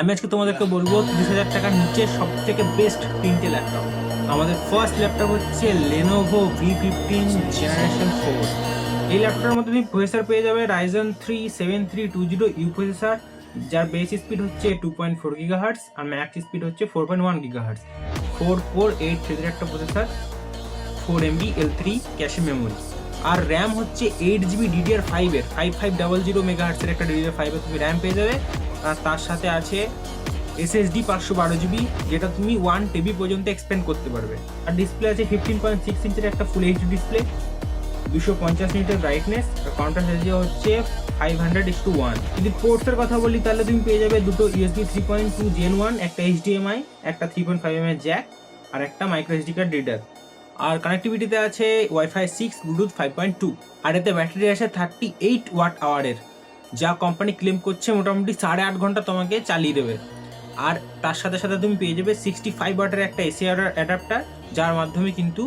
আমি আজকে তোমাদেরকে বলবো 30,000 টাকার নিচে সব থেকে বেস্ট 3টে ল্যাপটপ। আমাদের ফার্স্ট ল্যাপটপ হচ্ছে Lenovo V15 জেনারেশন 4। এই ল্যাপটপের মধ্যে তুমি প্রসেসর পেয়ে যাবে Ryzen 3 7320U প্রসেসর, যার বেস স্পিড হচ্ছে 2.4 GHz আর ম্যাক্স স্পিড হচ্ছে 4.1 GHz। 4 কোর 8 থ্রেডের একটা processor, 4 MB L3 cache memory, আর র্যাম হচ্ছে 8GB DDR5 এর 5500 MHz এর একটা DDR5 এর তুমি র্যাম পেয়ে যাবে। আর তার সাথে আছে SSD 512GB, যেটা তুমি 1 TB পর্যন্ত এক্সপেন্ড করতে পারবে। আর ডিসপ্লে আছে 15.6 ইঞ্চের একটা ফুল এইচডি ডিসপ্লে, 250 নিটের ব্রাইটনেস, আর কন্ট্রাস্ট রেশিও হচ্ছে 500:1। যদি পোর্টসের কথা বলি তাহলে তুমি পেয়ে যাবে দুটো USB 3.2 Gen 1, একটা HDMI, একটা 3.5mm জ্যাক, আর একটা মাইক্রো SD কার্ড রিডার। আর কানেক্টিভিটিতে আছে Wi-Fi 6, Bluetooth 5.2, আর এতে ব্যাটারি আছে 38 ওয়াট আওয়ারের, যা কোম্পানি ক্লেম করছে মোটামুটি 8.5 ঘন্টা তোমাকে চালিয়ে দেবে। আর তার সাথে সাথে তুমি পেয়ে যাবে 65 ওয়াটের একটা এসি অ্যাডাপ্টার, যার মাধ্যমে কিন্তু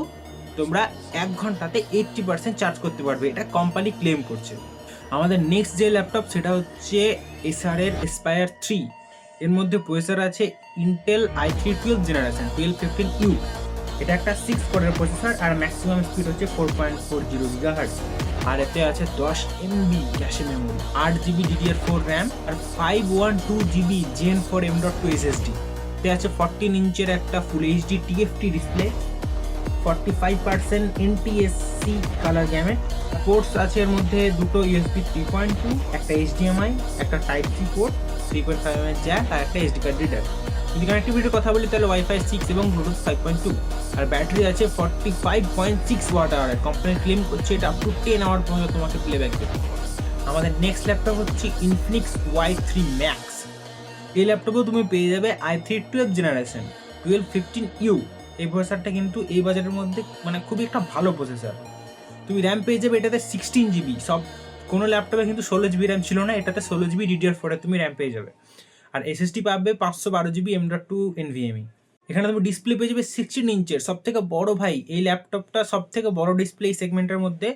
তোমরা 1 ঘন্টাতে 80% চার্জ করতে পারবে, এটা কোম্পানি ক্লেম করছে। আমাদের নেক্সট যে ল্যাপটপ সেটা হচ্ছে এসার এর Aspire 3। এর মধ্যে প্রসেসর আছে Intel i3 12th generation 1215U। এটা একটা 6 কোরের প্রসেসর আর ম্যাক্সিমাম স্পিড হচ্ছে 4.40 GHz। আর এতে আছে 10 MB cache memory, 8GB DDR4 RAM, আর 512GB Gen 4 M.2 SSD। এতে আছে 14 ইঞ্চের একটা full HD TFT display, 45% NTSC colour gamete. Ports আছে এর মধ্যে দুটো USB 3.2, একটা HDMI, একটা Type-C পোর্ট, 3.5mm জ্যাক, আর একটা SD কার্ড রিডার। যদি কানেক্টিভিটির কথা বলি তাহলে Wi-Fi 6 এবং Bluetooth 5.2। আর ব্যাটারি আছে 45.6 ওয়াট আওয়ারের, কোম্পানি ক্লেম করছে এটা আপ টু 10 আওয়ার পর্যন্ত তোমাকে প্লেব্যাক দেবে। আমাদের নেক্সট ল্যাপটপ হচ্ছে Infinix Y3 Max। এই ল্যাপটপেও তুমি পেয়ে যাবে i3 12th জেনারেশন 1215U। এই প্রসেসরটা কিন্তু এই বাজারের মধ্যে মানে খুবই একটা ভালো প্রসেসর। তুমি র্যাম পেয়ে যাবে এটাতে 16GB। সব কোনো ল্যাপটপে কিন্তু 16GB র্যাম ছিল না, এটাতে 16GB DDR4 এ তুমি র্যাম পেয়ে যাবে। আর SSD পাবে 512GB M.2 NVMe। এখানে তুমি ডিসপ্লে পেয়ে যাবে 16 ইঞ্চের সব থেকে বড় ভাই, এই ল্যাপটপটা সব থেকে বড় ডিসপ্লে এই সেগমেন্টের মধ্যে।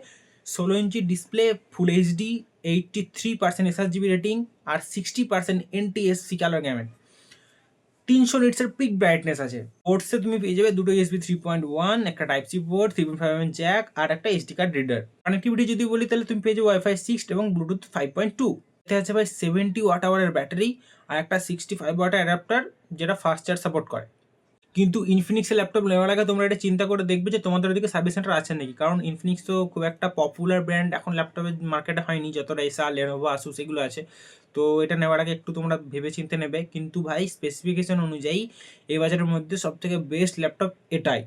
16 inch display, full HD, 83% SRGB rating, আর 60% NTSC কালার গ্যামেট, 300 নিটসের পিক ব্রাইটনেস আছে। পোর্টসে তুমি পেয়ে যাবে দুটো USB 3.1, একটা Type-C পোর্ট, 3.5mm জ্যাক, আর একটা SD কার্ড রিডার। কানেক্টিভিটি যদি বলি তাহলে তুমি পেয়ে যাবে Wi-Fi 6 এবং Bluetooth 5.2। এতে আছে ভাই 70 ওয়াট আওয়ারের ব্যাটারি আর একটা 65 ওয়াটের অ্যাডাপ্টার, যেটা ফাস্ট চার্জ সাপোর্ট করে। কিন্তু ইনফিনিক্সের ল্যাপটপ নেওয়ার আগে তোমরা এটা চিন্তা করে দেখবে যে তোমাদের ওদিকে সার্ভিস সেন্টার আছে নাকি, কারণ ইনফিনিক্স তো খুব একটা পপুলার ব্র্যান্ড এখন ল্যাপটপের মার্কেটে হয়নি, যতটা এসার, লেনোভো, আসুস এগুলো আছে। তো এটা নেওয়ার আগে একটু তোমরা ভেবে চিন্তে নেবে। কিন্তু ভাই স্পেসিফিকেশন অনুযায়ী এই বাজারের মধ্যে সব থেকে বেস্ট ল্যাপটপ এটাই।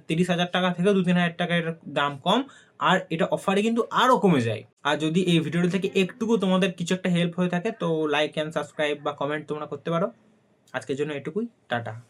30,000 টাকা থেকে 2-3 হাজার টাকার দাম কম, আর এটা অফারে কিন্তু আরও কমে যায়। আর যদি এই ভিডিওটা থেকে একটুকু তোমাদের কিছু একটা হেল্প হয়ে থাকে তো লাইক অ্যান্ড সাবস্ক্রাইব বা কমেন্ট তোমরা করতে পারো। আজকের জন্য এটুকুই, টাটা।